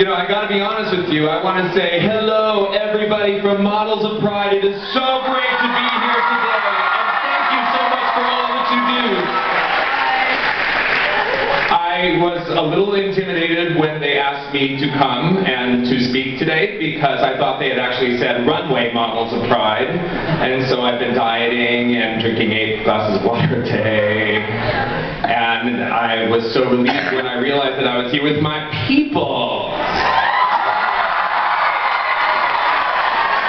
I gotta be honest with you. I want to say hello, everybody from Models of Pride. It is so great to be here today, and thank you so much for all that you do. I was a little intimidated when they asked me to come and to speak today because I thought they had actually said runway Models of Pride, and so I've been dieting and drinking 8 glasses of water a day. And I was so relieved when I realized that I was here with my people.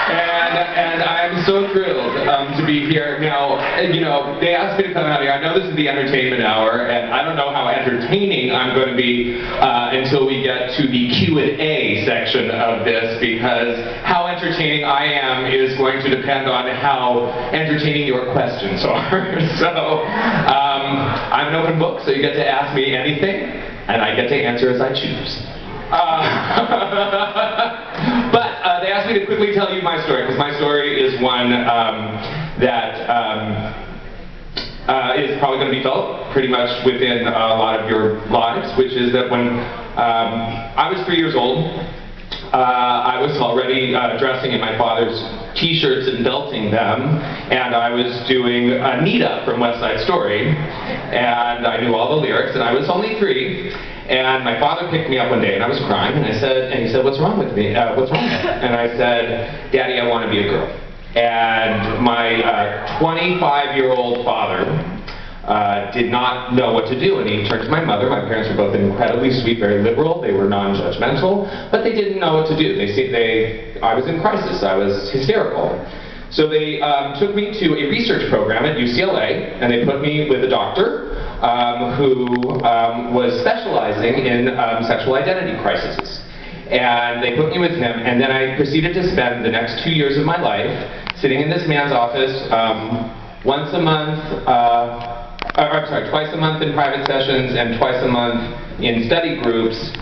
And I'm so thrilled to be here. Now, they asked me to come out here. I know this is the entertainment hour, and I don't know how entertaining I'm going to be until we get to the Q&A section of this, because how entertaining I am is going to depend on how entertaining your questions are. So, I'm an open book, so you get to ask me anything, and I get to answer as I choose. But they asked me to quickly tell you my story, because my story is one that is probably going to be felt pretty much within a lot of your lives, which is that when I was 3 years old, I was already dressing in my father's t-shirts and belting them, and I was doing Anita from West Side Story, and I knew all the lyrics, and I was only 3. And my father picked me up one day, and I was crying, and he said, "What's wrong with me? What's wrong?" And I said, "Daddy, I want to be a girl." And my 25-year-old father did not know what to do, and he turned to my mother. My parents were both incredibly sweet, very liberal. They were non-judgmental, but they didn't know what to do. I was in crisis. I was hysterical. So they took me to a research program at UCLA, and they put me with a doctor who was specializing in sexual identity crises. And they put me with him, and then I proceeded to spend the next 2 years of my life sitting in this man's office twice a month in private sessions and twice a month in study groups,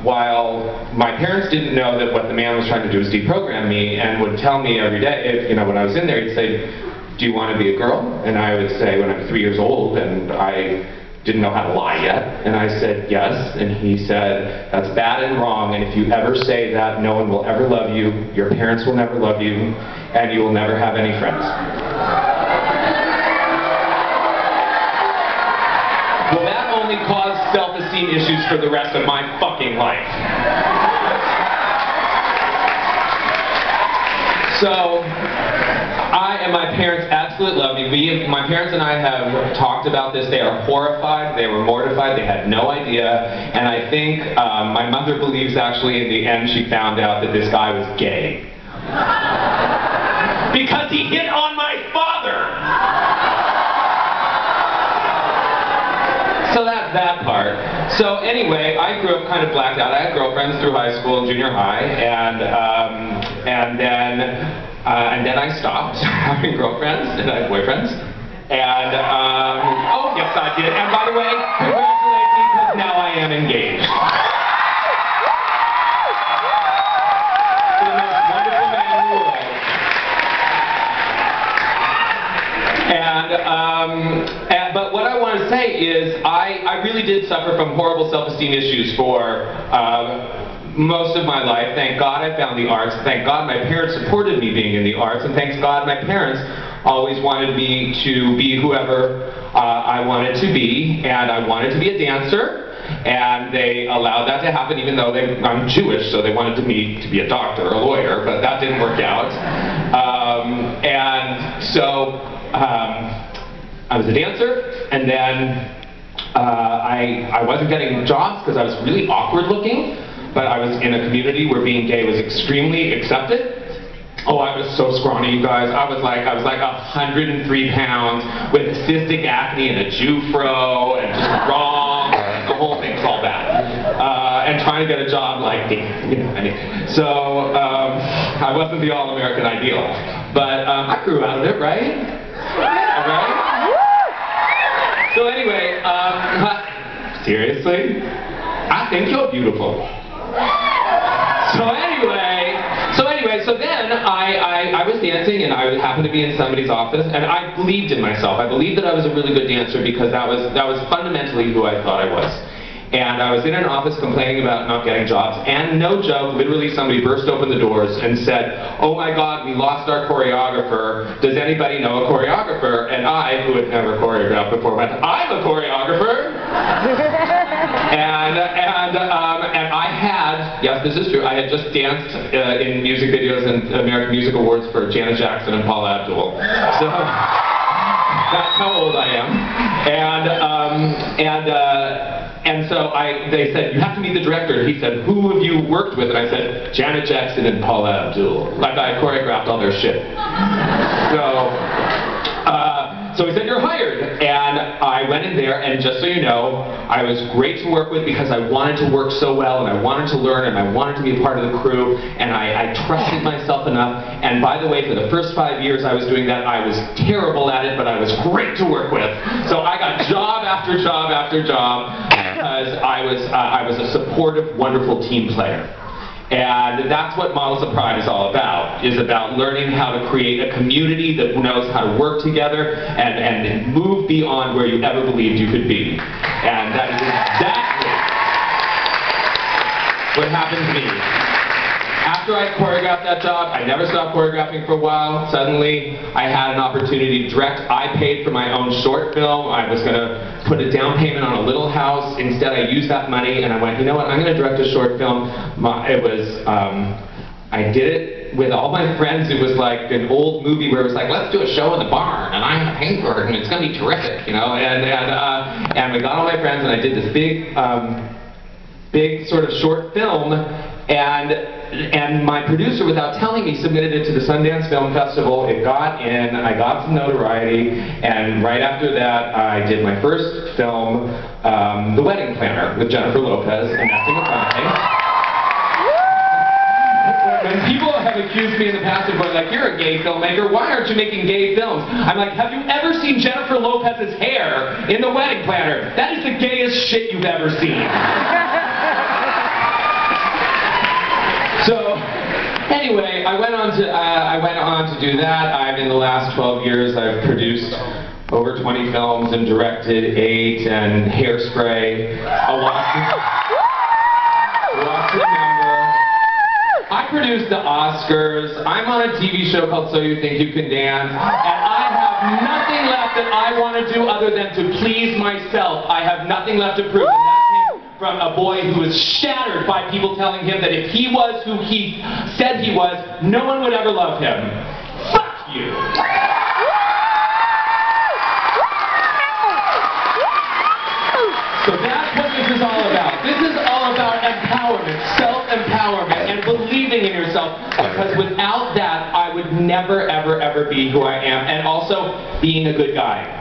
while my parents didn't know that what the man was trying to do was deprogram me, and would tell me every day, when I was in there, he'd say, "Do you want to be a girl?" And I would say, when I'm 3 years old, and I didn't know how to lie yet, and I said, "Yes." And he said, "That's bad and wrong, and if you ever say that, no one will ever love you, your parents will never love you, and you will never have any friends." Well, that only caused self-esteem issues for the rest of my fucking life. So, I and my parents absolutely love me. My parents and I have talked about this. They are horrified. They were mortified. They had no idea. And I think my mother believes actually in the end she found out that this guy was gay. Because he hit on my father! So that's that part. So anyway, I grew up kind of blacked out. I had girlfriends through high school and junior high, and then I stopped having girlfriends, and I had boyfriends. And oh yes, I did. And by the way, congratulate me, because now I am engaged. To the most wonderful man in the world. But what I want to say is, I really did suffer from horrible self-esteem issues for most of my life. Thank God I found the arts. Thank God my parents supported me being in the arts. And thanks God my parents always wanted me to be whoever I wanted to be. And I wanted to be a dancer. And they allowed that to happen, even though I'm Jewish, so they wanted me to be a doctor or a lawyer. But that didn't work out. I was a dancer, and then I wasn't getting jobs because I was really awkward looking, but I was in a community where being gay was extremely accepted. Oh, I was so scrawny, you guys. I was like 103 pounds with cystic acne and a Jufro and just wrong. The whole thing's all bad. And trying to get a job like me, So I wasn't the all-American ideal, but I grew out of it, right? Yeah, right? So anyway, seriously, I think you're beautiful. So then I was dancing, and I happened to be in somebody's office, and I believed in myself. I believed that I was a really good dancer because that was fundamentally who I thought I was. And I was in an office complaining about not getting jobs, and no joke, literally somebody burst open the doors and said, "Oh my God, we lost our choreographer. Does anybody know a choreographer?" And I, who had never choreographed before, went, "I'm a choreographer!" and I had, yes, this is true, I had just danced in music videos and American Music Awards for Janet Jackson and Paula Abdul. So that's how old I am. And so they said, "You have to meet the director." And he said, "Who have you worked with?" And I said, "Janet Jackson and Paula Abdul." Like I choreographed all their shit. So he said, "You're hired." And I went in there, and just so you know, I was great to work with because I wanted to work so well, and I wanted to learn, and I wanted to be a part of the crew, and I trusted myself enough. And by the way, for the first 5 years I was doing that, I was terrible at it, but I was great to work with. So I got job after job after job because I was a supportive, wonderful team player. And that's what Models of Pride is all about, is about learning how to create a community that knows how to work together and move beyond where you ever believed you could be. And that is exactly what happened to me. After I choreographed that job, I never stopped choreographing for a while. Suddenly, I had an opportunity to direct. I paid for my own short film. I was going to put a down payment on a little house. Instead, I used that money, and I went, you know what, I'm going to direct a short film. I did it with all my friends. It was like an old movie where it was like, let's do a show in the barn, and I'm a painter, and it's going to be terrific, you know. And we got all my friends, and I did this big sort of short film, and my producer, without telling me, submitted it to the Sundance Film Festival. It got in, I got some notoriety, and right after that, I did my first film, The Wedding Planner, with Jennifer Lopez and Matthew McConaughey. When people have accused me in the past of going like, "You're a gay filmmaker, why aren't you making gay films?" I'm like, have you ever seen Jennifer Lopez's hair in The Wedding Planner? That is the gayest shit you've ever seen. So, anyway, I went on to do that. In the last 12 years, I've produced over 20 films and directed 8, and Hairspray, a lot to remember. I produced the Oscars. I'm on a TV show called So You Think You Can Dance, and I have nothing left that I want to do other than to please myself. I have nothing left to prove. From a boy who was shattered by people telling him that if he was who he said he was, no one would ever love him. Fuck you! So that's what this is all about. This is all about empowerment, self-empowerment, and believing in yourself, because without that, I would never, ever, ever be who I am, and also being a good guy.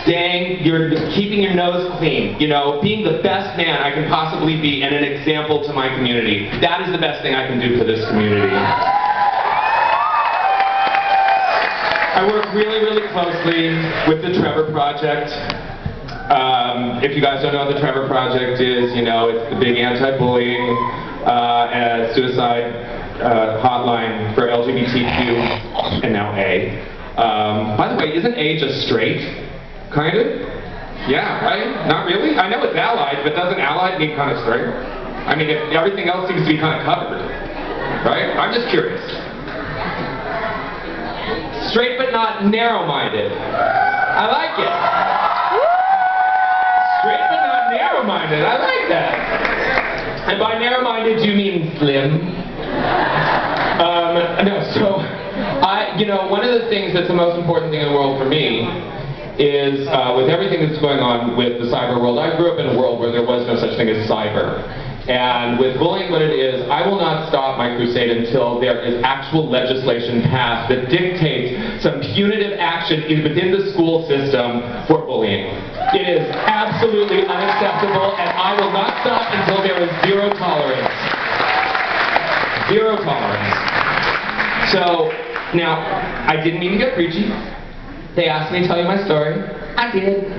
Keeping your nose clean, you know, being the best man I can possibly be and an example to my community. That is the best thing I can do for this community. I work really, really closely with the Trevor Project. If you guys don't know what the Trevor Project is, you know, it's the big anti-bullying and suicide hotline for LGBTQ and now A. By the way, isn't A just straight? Kind of? Yeah, right? Not really? I know it's allied, but doesn't allied mean kind of straight? I mean, if everything else seems to be kind of covered, right? I'm just curious. Straight but not narrow-minded. I like it. Straight but not narrow-minded. I like that. And by narrow-minded, do you mean slim? No, so, one of the things that's the most important thing in the world for me is with everything that's going on with the cyber world. I grew up in a world where there was no such thing as cyber. And with bullying what it is, I will not stop my crusade until there is actual legislation passed that dictates some punitive action within the school system for bullying. It is absolutely unacceptable, and I will not stop until there is zero tolerance. Zero tolerance. So, now, I didn't mean to get preachy. They asked me to tell you my story. I did.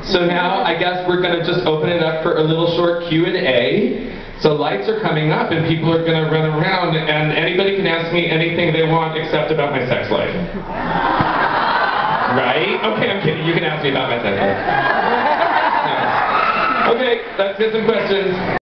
So now I guess we're going to just open it up for a little short Q&A. So lights are coming up and people are going to run around and anybody can ask me anything they want except about my sex life. Right? Okay, I'm kidding. You can ask me about my sex life. No. Okay. let's get some questions.